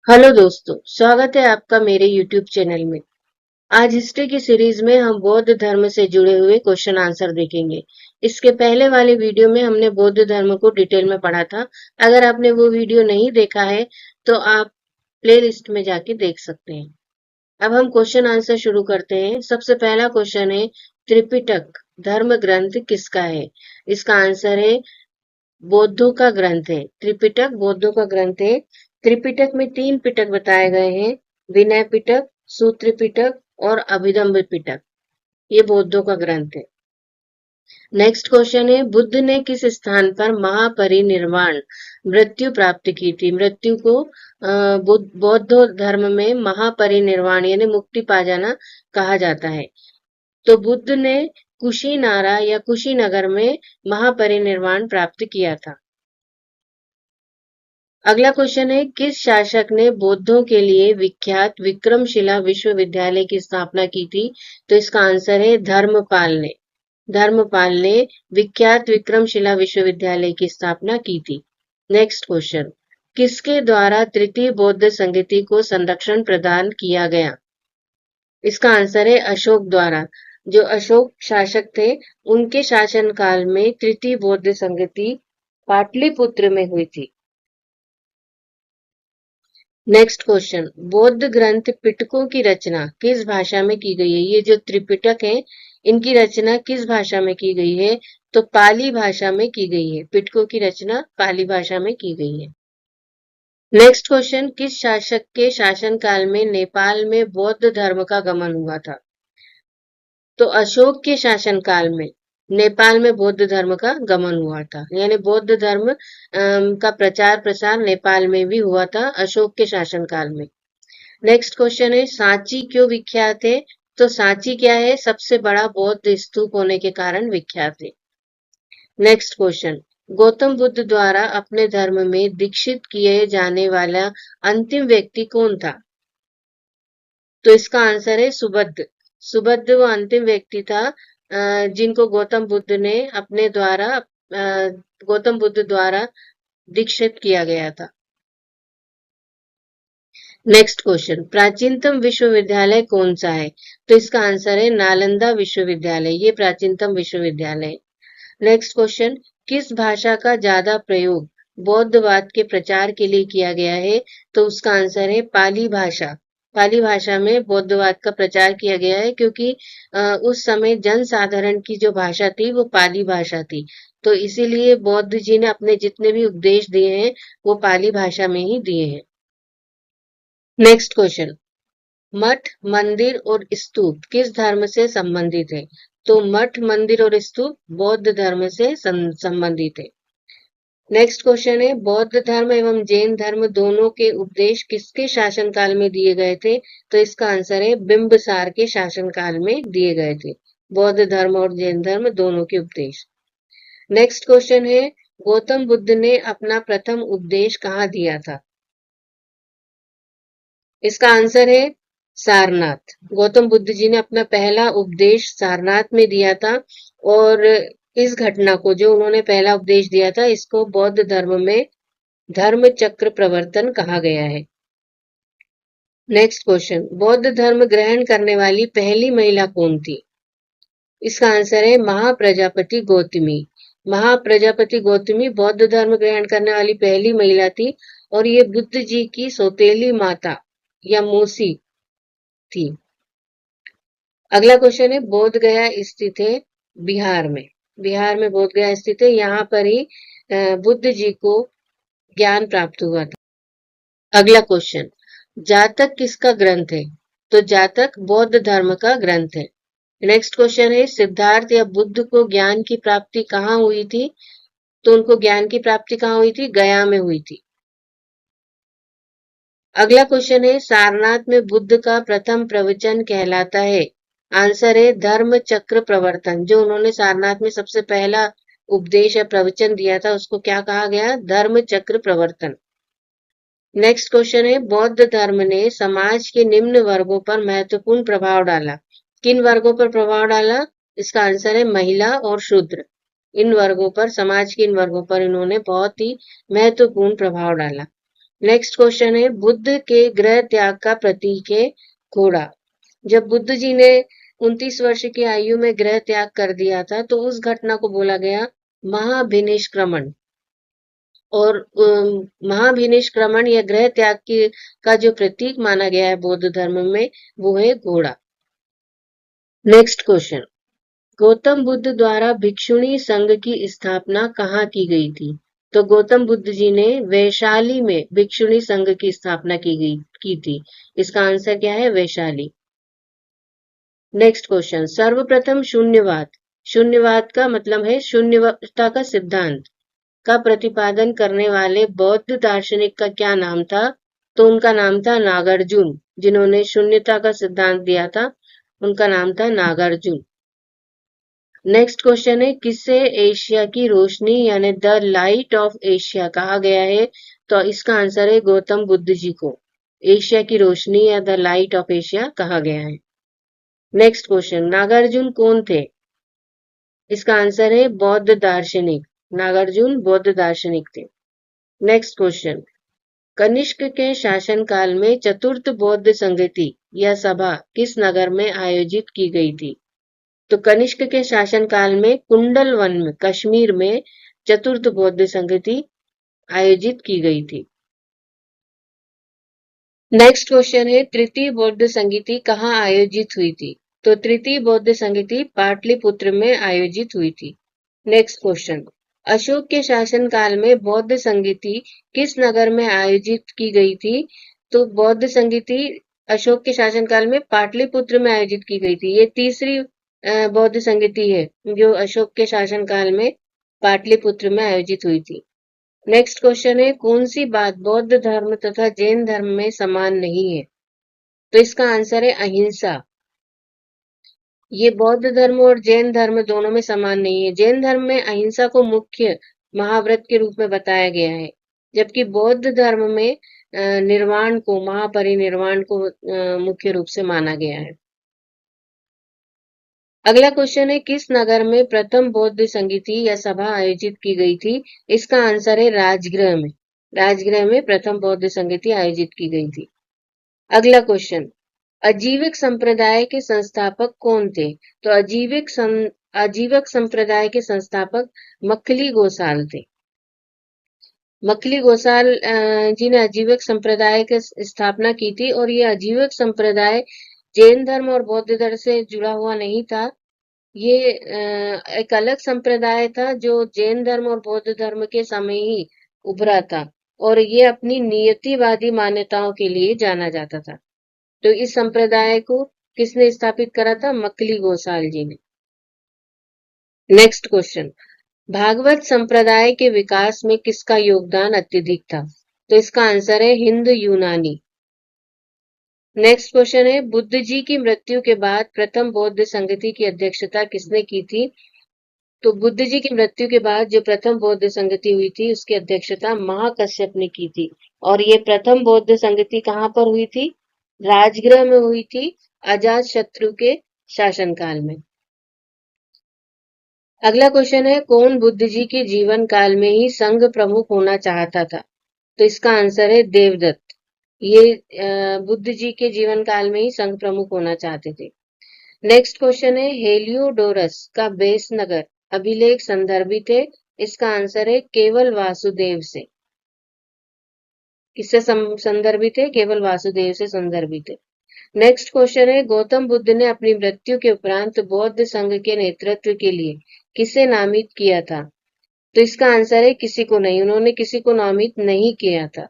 Hello दोस्तों, स्वागत है आपका मेरे YouTube चैनल में। आज हिस्ट्री की सीरीज में हम बौद्ध धर्म से जुड़े हुए क्वेश्चन आंसर देखेंगे। इसके पहले वाले वीडियो में हमने बौद्ध धर्म को डिटेल में पढ़ा था। अगर आपने वो वीडियो नहीं देखा है तो आप प्लेलिस्ट में जाके देख सकते हैं। अब हम क्वेश्चन आंसर शुरू करते हैं। सबसे पहला क्वेश्चन है, त्रिपिटक धर्म ग्रंथ किसका है? इसका आंसर है बौद्धों का ग्रंथ है। त्रिपिटक बौद्धों का ग्रंथ है। त्रिपिटक में 3 पिटक बताए गए हैं, विनय पिटक, सूत्र पिटक और अभिधम्म पिटक। ये बौद्धों का ग्रंथ है। नेक्स्ट क्वेश्चन है, बुद्ध ने किस स्थान पर महापरिनिर्वाण मृत्यु प्राप्त की थी? मृत्यु को बौद्ध धर्म में महापरिनिर्वाण यानी मुक्ति पा जाना कहा जाता है। तो बुद्ध ने कुशीनारा या कुशीनगर में महापरिनिर्वाण प्राप्त किया था। अगला क्वेश्चन है, किस शासक ने बौद्धों के लिए विख्यात विक्रमशिला विश्वविद्यालय की स्थापना की थी? तो इसका आंसर है धर्मपाल ने। धर्मपाल ने विख्यात विक्रमशिला विश्वविद्यालय की स्थापना की थी। नेक्स्ट क्वेश्चन, किसके द्वारा तृतीय बौद्ध संगति को संरक्षण प्रदान किया गया? इसका आंसर है अशोक द्वारा। जो अशोक शासक थे, उनके शासनकाल में तृतीय बौद्ध संगति पाटलिपुत्र में हुई थी। नेक्स्ट क्वेश्चन, बौद्ध ग्रंथ पिटकों की रचना किस भाषा में की गई है? ये जो त्रिपिटक है, इनकी रचना किस भाषा में की गई है? तो पाली भाषा में की गई है। पिटकों की रचना पाली भाषा में की गई है। नेक्स्ट क्वेश्चन, किस शासक के शासनकाल में नेपाल में बौद्ध धर्म का गमन हुआ था? तो अशोक के शासनकाल में नेपाल में बौद्ध धर्म का गमन हुआ था, यानी बौद्ध धर्म का प्रचार प्रसार नेपाल में भी हुआ था अशोक के शासनकाल में। नेक्स्ट क्वेश्चन है, सांची क्यों विख्यात है? तो सांची क्या है? सबसे बड़ा बौद्ध स्तूप होने के कारण विख्यात है। नेक्स्ट क्वेश्चन, गौतम बुद्ध द्वारा अपने धर्म में दीक्षित किए जाने वाला अंतिम व्यक्ति कौन था? तो इसका आंसर है सुबुद्ध। सुबुद्ध वो अंतिम व्यक्ति था जिनको गौतम बुद्ध द्वारा दीक्षित किया गया था। नेक्स्ट क्वेश्चन, प्राचीनतम विश्वविद्यालय कौन सा है? तो इसका आंसर है नालंदा विश्वविद्यालय। ये प्राचीनतम विश्वविद्यालय है। नेक्स्ट क्वेश्चन, किस भाषा का ज्यादा प्रयोग बौद्धवाद के प्रचार के लिए किया गया है? तो उसका आंसर है पाली भाषा। पाली भाषा में बौद्धवाद का प्रचार किया गया है, क्योंकि उस समय जनसाधारण की जो भाषा थी वो पाली भाषा थी। तो इसीलिए बौद्ध जी ने अपने जितने भी उपदेश दिए हैं वो पाली भाषा में ही दिए हैं। नेक्स्ट क्वेश्चन, मठ, मंदिर और स्तूप किस धर्म से संबंधित है? तो मठ, मंदिर और स्तूप बौद्ध धर्म से संबंधित है। नेक्स्ट क्वेश्चन है, बौद्ध धर्म एवं जैन धर्म दोनों के उपदेश किसके शासनकाल में दिए गए थे? तो इसका आंसर है बिंबिसार के शासनकाल में दिए गए थे बौद्ध धर्म और जैन धर्म दोनों के उपदेश। नेक्स्ट क्वेश्चन है, गौतम बुद्ध ने अपना प्रथम उपदेश कहाँ दिया था? इसका आंसर है सारनाथ। गौतम बुद्ध जी ने अपना पहला उपदेश सारनाथ में दिया था, और इस घटना को, जो उन्होंने पहला उपदेश दिया था, इसको बौद्ध धर्म में धर्म चक्र प्रवर्तन कहा गया है। नेक्स्ट क्वेश्चन, बौद्ध धर्म ग्रहण करने वाली पहली महिला कौन थी? इसका आंसर है महाप्रजापति गौतमी। महाप्रजापति गौतमी बौद्ध धर्म ग्रहण करने वाली पहली महिला थी, और ये बुद्ध जी की सौतेली माता या मौसी थी। अगला क्वेश्चन है, बोध गया स्थित है बिहार में। बिहार में बोध गया स्थित है, यहाँ पर ही बुद्ध जी को ज्ञान प्राप्त हुआ था। अगला क्वेश्चन, जातक किसका ग्रंथ है? तो जातक बौद्ध धर्म का ग्रंथ है। नेक्स्ट क्वेश्चन है, सिद्धार्थ या बुद्ध को ज्ञान की प्राप्ति कहाँ हुई थी? तो उनको ज्ञान की प्राप्ति कहाँ हुई थी? गया में हुई थी। अगला क्वेश्चन है, सारनाथ में बुद्ध का प्रथम प्रवचन कहलाता है? आंसर है धर्म चक्र प्रवर्तन। जो उन्होंने सारनाथ में सबसे पहला उपदेश या प्रवचन दिया था उसको क्या कहा गया? धर्म चक्र प्रवर्तन। नेक्स्ट क्वेश्चन है, बौद्ध धर्म ने समाज के निम्न वर्गों पर महत्वपूर्ण प्रभाव डाला। किन वर्गों पर प्रभाव डाला? इसका आंसर है महिला और शूद्र। इन वर्गों पर, समाज के इन वर्गों पर इन्होंने बहुत ही महत्वपूर्ण प्रभाव डाला। नेक्स्ट क्वेश्चन है बुद्ध के गृह त्याग का प्रतीक है घोड़ा। जब बुद्ध जी ने 29 वर्ष की आयु में गृह त्याग कर दिया था तो उस घटना को बोला गया महाभिनिष्क्रमण। और महाभिनिष्क्रमण या गृह त्याग का जो प्रतीक माना गया है बौद्ध धर्म में वो है घोड़ा। नेक्स्ट क्वेश्चन गौतम बुद्ध द्वारा भिक्षुणी संघ की स्थापना कहाँ की गई थी? तो गौतम बुद्ध जी ने वैशाली में भिक्षुणी संघ की स्थापना की थी। इसका आंसर क्या है? वैशाली। नेक्स्ट क्वेश्चन सर्वप्रथम शून्यवाद। शून्यवाद का मतलब है शून्यता का सिद्धांत का प्रतिपादन करने वाले बौद्ध दार्शनिक का क्या नाम था? तो उनका नाम था नागार्जुन। जिन्होंने शून्यता का सिद्धांत दिया था उनका नाम था नागार्जुन। नेक्स्ट क्वेश्चन है किसे एशिया की रोशनी यानी द लाइट ऑफ एशिया कहा गया है? तो इसका आंसर है गौतम बुद्ध जी को एशिया की रोशनी या द लाइट ऑफ एशिया कहा गया है। नेक्स्ट क्वेश्चन नागार्जुन कौन थे? इसका आंसर है बौद्ध दार्शनिक। नागार्जुन बौद्ध दार्शनिक थे। नेक्स्ट क्वेश्चन कनिष्क के शासनकाल में चतुर्थ बौद्ध संगति या सभा किस नगर में आयोजित की गई थी? तो कनिष्क के शासनकाल में कुंडलवन में कश्मीर में चतुर्थ बौद्ध संगति आयोजित की गई थी। नेक्स्ट क्वेश्चन है तृतीय बौद्ध संगति कहाँ आयोजित हुई थी? तो तृतीय बौद्ध संगति पाटलिपुत्र में आयोजित हुई थी। नेक्स्ट क्वेश्चन अशोक के शासनकाल में बौद्ध संगति किस नगर में आयोजित की गई थी? तो बौद्ध संगति अशोक के शासनकाल में पाटलिपुत्र में आयोजित की गई थी। ये तीसरी बौद्ध संगति है जो अशोक के शासनकाल में पाटलिपुत्र में आयोजित हुई थी। नेक्स्ट क्वेश्चन है कौन सी बात बौद्ध धर्म तथा जैन धर्म में समान नहीं है? तो इसका आंसर है अहिंसा। ये बौद्ध धर्म और जैन धर्म दोनों में समान नहीं है। जैन धर्म में अहिंसा को मुख्य महाव्रत के रूप में बताया गया है जबकि बौद्ध धर्म में निर्वाण को महापरिनिर्वाण को मुख्य रूप से माना गया है। अगला क्वेश्चन है किस नगर में प्रथम बौद्ध संगति या सभा आयोजित की गई थी? इसका आंसर है राजगृह में। राजगृह में प्रथम बौद्ध संगति आयोजित की गई थी। अगला क्वेश्चन आजीविक संप्रदाय के संस्थापक कौन थे? तो आजीवक संप्रदाय के संस्थापक मक्खली गोसाल थे। मक्खली गोसाल जी ने आजीवक संप्रदाय की स्थापना की थी और ये आजीवक संप्रदाय जैन धर्म और बौद्ध धर्म से जुड़ा हुआ नहीं था। ये एक अलग संप्रदाय था जो जैन धर्म और बौद्ध धर्म के समय ही उभरा था और ये अपनी नियतिवादी मान्यताओं के लिए जाना जाता था। तो इस संप्रदाय को किसने स्थापित करा था? मक्खली गोसाल जी ने। नेक्स्ट क्वेश्चन भागवत संप्रदाय के विकास में किसका योगदान अत्यधिक था? तो इसका आंसर है हिंद यूनानी। नेक्स्ट क्वेश्चन है बुद्ध जी की मृत्यु के बाद प्रथम बौद्ध संगति की अध्यक्षता किसने की थी? तो बुद्ध जी की मृत्यु के बाद जो प्रथम बौद्ध संगति हुई थी उसकी अध्यक्षता महाकश्यप ने की थी और ये प्रथम बौद्ध संगति कहाँ पर हुई थी? राजगृह में हुई थी अजात शत्रु के शासनकाल में। अगला क्वेश्चन है कौन बुद्ध जी के जीवन काल में ही संघ प्रमुख होना चाहता था? तो इसका आंसर है देवदत्त। ये बुद्ध जी के जीवन काल में ही संघ प्रमुख होना चाहते थे। नेक्स्ट क्वेश्चन है हेलियोडोरस का बेस नगर अभिलेख संदर्भित है। इसका आंसर है केवल वासुदेव से। किससे संदर्भित है? केवल वासुदेव से संदर्भित है। नेक्स्ट क्वेश्चन है गौतम बुद्ध ने अपनी मृत्यु के उपरांत बौद्ध संघ के नेतृत्व के लिए किसे नामित किया था? तो इसका आंसर है किसी को नहीं। उन्होंने किसी को नामित नहीं किया था।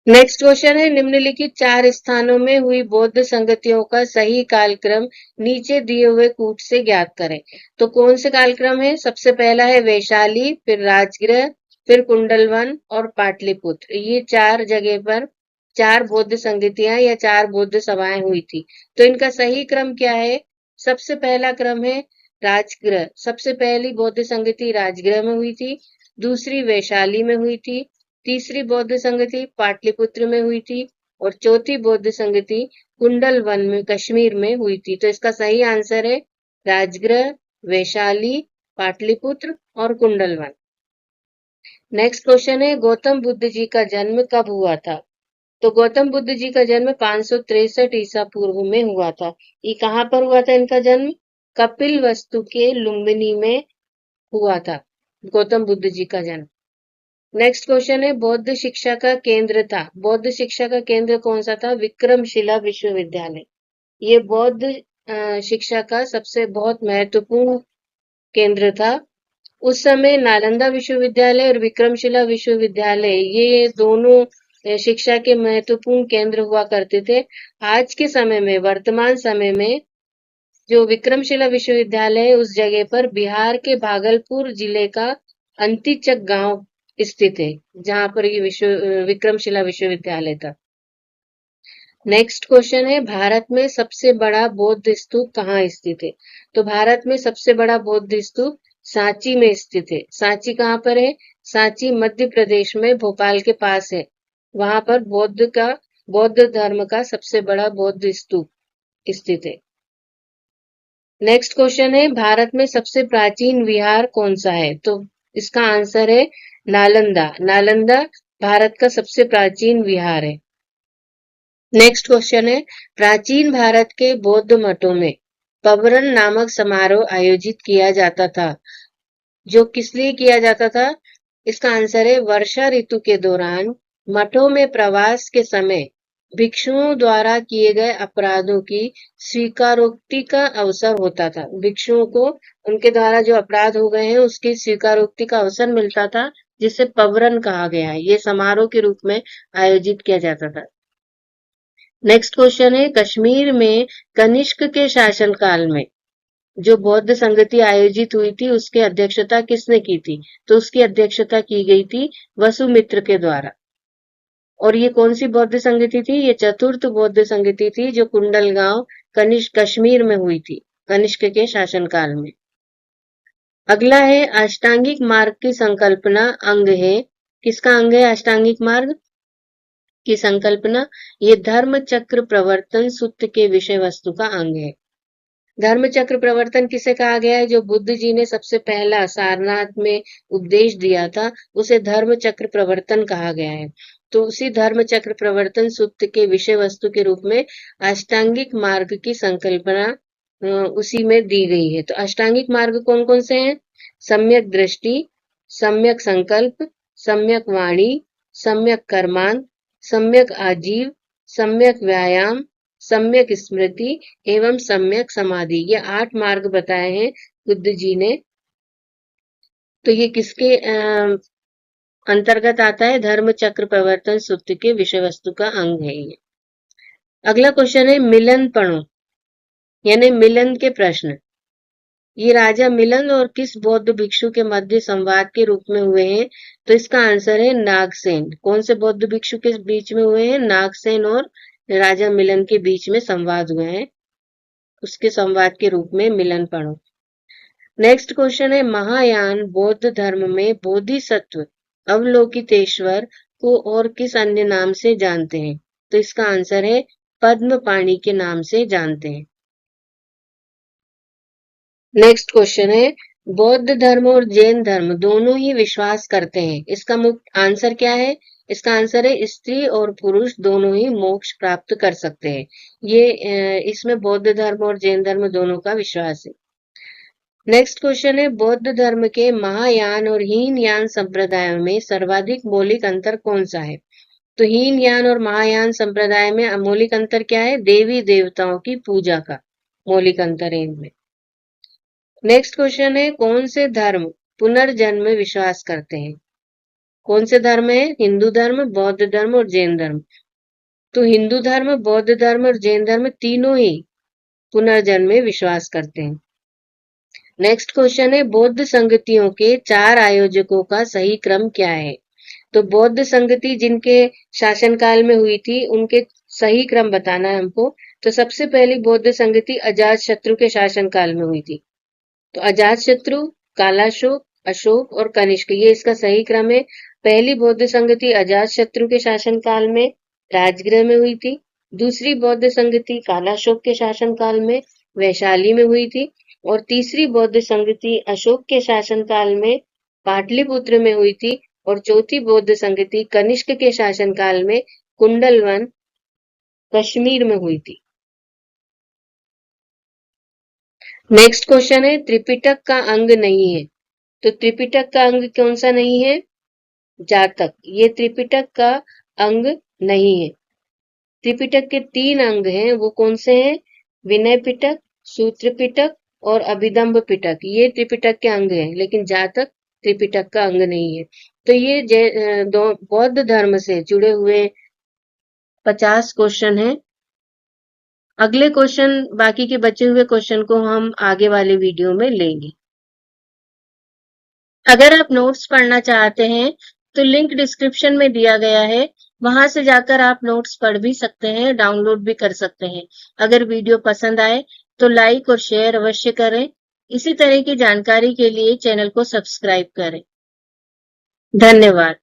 नेक्स्ट क्वेश्चन है निम्नलिखित 4 स्थानों में हुई बौद्ध संगतियों का सही कालक्रम नीचे दिए हुए कूट से ज्ञात करें। तो कौन से कालक्रम है? सबसे पहला है वैशाली, फिर राजगृह, फिर कुंडलवन और पाटलिपुत्र। ये 4 जगह पर 4 बौद्ध संगतियां या 4 बौद्ध सभाएं हुई थी। तो इनका सही क्रम क्या है? सबसे पहला क्रम है राजगृह। सबसे पहली बौद्ध संगति राजगृह में हुई थी, दूसरी वैशाली में हुई थी, तीसरी बौद्ध संगति पाटलिपुत्र में हुई थी और चौथी बौद्ध संगति कुंडलवन में कश्मीर में हुई थी। तो इसका सही आंसर है राजगृह, वैशाली, पाटलिपुत्र और कुंडलवन। नेक्स्ट क्वेश्चन है गौतम बुद्ध जी का जन्म कब हुआ था? तो गौतम बुद्ध जी का जन्म 563 ईसा पूर्व में हुआ था। ये कहाँ पर हुआ था इनका जन्म? कपिल वस्तु के लुम्बिनी में हुआ था गौतम बुद्ध जी का जन्म। नेक्स्ट क्वेश्चन है बौद्ध शिक्षा का केंद्र था। बौद्ध शिक्षा का केंद्र कौन सा था? विक्रमशिला विश्वविद्यालय। ये बौद्ध शिक्षा का सबसे बहुत महत्वपूर्ण केंद्र था। उस समय नालंदा विश्वविद्यालय और विक्रमशिला विश्वविद्यालय ये दोनों शिक्षा के महत्वपूर्ण केंद्र हुआ करते थे। आज के समय में वर्तमान समय में जो विक्रमशिला विश्वविद्यालय है उस जगह पर बिहार के भागलपुर जिले का अंतिचक गांव स्थित है, जहां पर ये विक्रमशिला विश्वविद्यालय था। नेक्स्ट क्वेश्चन है भारत में सबसे बड़ा बौद्ध स्तूप कहाँ स्थित है? तो भारत में सबसे बड़ा बौद्ध स्तूप सांची में स्थित है। सांची कहाँ पर है? सांची मध्य प्रदेश में भोपाल के पास है। वहां पर बौद्ध धर्म का सबसे बड़ा बौद्ध स्तूप स्थित है। नेक्स्ट क्वेश्चन है भारत में सबसे प्राचीन विहार कौन सा है? तो इसका आंसर है नालंदा। नालंदा भारत का सबसे प्राचीन विहार है। नेक्स्ट क्वेश्चन है प्राचीन भारत के बौद्ध मठों में पवरन नामक समारोह आयोजित किया जाता था, जो किस लिए किया जाता था? इसका आंसर है वर्षा ऋतु के दौरान मठों में प्रवास के समय भिक्षुओं द्वारा किए गए अपराधों की स्वीकारोक्ति का अवसर होता था। भिक्षुओं को उनके द्वारा जो अपराध हो गए हैं उसकी स्वीकारोक्ति का अवसर मिलता था, जिसे पवरन कहा गया है। ये समारोह के रूप में आयोजित किया जाता था। नेक्स्ट क्वेश्चन है कश्मीर में कनिष्क के शासनकाल में जो बौद्ध संगति आयोजित हुई थी उसकी अध्यक्षता किसने की थी? तो उसकी अध्यक्षता की गई थी वसुमित्र के द्वारा। और ये कौन सी बौद्ध संगति थी? ये चतुर्थ बौद्ध संगति थी जो कुंडलगांव कनिष्क कश्मीर में हुई थी कनिष्क के शासनकाल में। अगला है अष्टांगिक मार्ग की संकल्पना अंग है। किसका अंग है अष्टांगिक मार्ग की संकल्पना? ये धर्म चक्र प्रवर्तन सूत्र के विषय वस्तु का अंग है। धर्म चक्र प्रवर्तन किसे कहा गया है? जो बुद्ध जी ने सबसे पहला सारनाथ में उपदेश दिया था उसे धर्म चक्र प्रवर्तन कहा गया है। तो उसी धर्म चक्र प्रवर्तन सूत्र के विषय वस्तु के रूप में अष्टांगिक मार्ग की संकल्पना उसी में दी गई है। तो अष्टांगिक मार्ग कौन कौन से हैं? सम्यक दृष्टि, सम्यक संकल्प, सम्यक वाणी, सम्यक कर्मांत, सम्यक आजीव, सम्यक व्यायाम, सम्यक स्मृति एवं सम्यक समाधि। ये 8 मार्ग बताए हैं बुद्ध जी ने। तो ये किसके अंतर्गत आता है? धर्म चक्र प्रवर्तन सूत्र के विषय वस्तु का अंग है ये। अगला क्वेश्चन है मिलन पढ़ो, यानी मिलन के प्रश्न। ये राजा मिलन और किस बौद्ध भिक्षु के मध्य संवाद के रूप में हुए हैं? तो इसका आंसर है नागसेन। कौन से बौद्ध भिक्षु के बीच में हुए हैं? नागसेन और राजा मिलन के बीच में संवाद हुए हैं। उसके संवाद के रूप में मिलन पढ़ो। नेक्स्ट क्वेश्चन है महायान बौद्ध धर्म में बोधिसत्व अवलोकितेश्वर को और किस अन्य नाम से जानते हैं? तो इसका आंसर है पद्म पाणी के नाम से जानते हैं। नेक्स्ट क्वेश्चन है बौद्ध धर्म और जैन धर्म दोनों ही विश्वास करते हैं। इसका मुख्य आंसर क्या है? इसका आंसर है स्त्री और पुरुष दोनों ही मोक्ष प्राप्त कर सकते हैं। ये इसमें बौद्ध धर्म और जैन धर्म दोनों का विश्वास है। नेक्स्ट क्वेश्चन है बौद्ध धर्म के महायान और हीनयान संप्रदायों में सर्वाधिक मौलिक अंतर कौन सा है? तो हीनयान और महायान संप्रदाय में मौलिक अंतर क्या है? देवी देवताओं की पूजा का मौलिक अंतर है इनमें। नेक्स्ट क्वेश्चन है कौन से धर्म पुनर्जन्म में विश्वास करते हैं? कौन से धर्म है? हिंदू धर्म, बौद्ध धर्म और जैन धर्म। तो हिंदू धर्म, बौद्ध धर्म और जैन धर्म तीनों ही पुनर्जन्म में विश्वास करते हैं। नेक्स्ट क्वेश्चन है बौद्ध संगतियों के 4 आयोजकों का सही क्रम क्या है? तो बौद्ध संगति जिनके शासनकाल में हुई थी उनके सही क्रम बताना है हमको। तो सबसे पहली बौद्ध संगति अजातशत्रु के शासनकाल में हुई थी। तो अजातशत्रु, कालाशोक, अशोक और कनिष्क ये इसका सही क्रम है। पहली बौद्ध संगति अजातशत्रु के शासनकाल में राजगृह में हुई थी। दूसरी बौद्ध संगति कालाशोक के शासनकाल में वैशाली में हुई थी। और तीसरी बौद्ध संगति अशोक के शासनकाल में पाटलिपुत्र में हुई थी। और चौथी बौद्ध संगति कनिष्क के शासनकाल में कुंडलवन कश्मीर में हुई थी। नेक्स्ट क्वेश्चन है त्रिपिटक का अंग नहीं है, तो त्रिपिटक का अंग कौन सा नहीं है? जातक। ये त्रिपिटक का अंग नहीं है। त्रिपिटक के 3 अंग हैं, वो कौन से हैं? विनय पिटक, सूत्र पिटक और अभिधम्ब पिटक। ये त्रिपिटक के अंग हैं, लेकिन जातक त्रिपिटक का अंग नहीं है। तो ये बौद्ध धर्म से जुड़े हुए 50 क्वेश्चन हैं। अगले क्वेश्चन, बाकी के बचे हुए क्वेश्चन को हम आगे वाले वीडियो में लेंगे। अगर आप नोट्स पढ़ना चाहते हैं तो लिंक डिस्क्रिप्शन में दिया गया है, वहां से जाकर आप नोट्स पढ़ भी सकते हैं, डाउनलोड भी कर सकते हैं। अगर वीडियो पसंद आए तो लाइक और शेयर अवश्य करें। इसी तरह की जानकारी के लिए चैनल को सब्सक्राइब करें। धन्यवाद।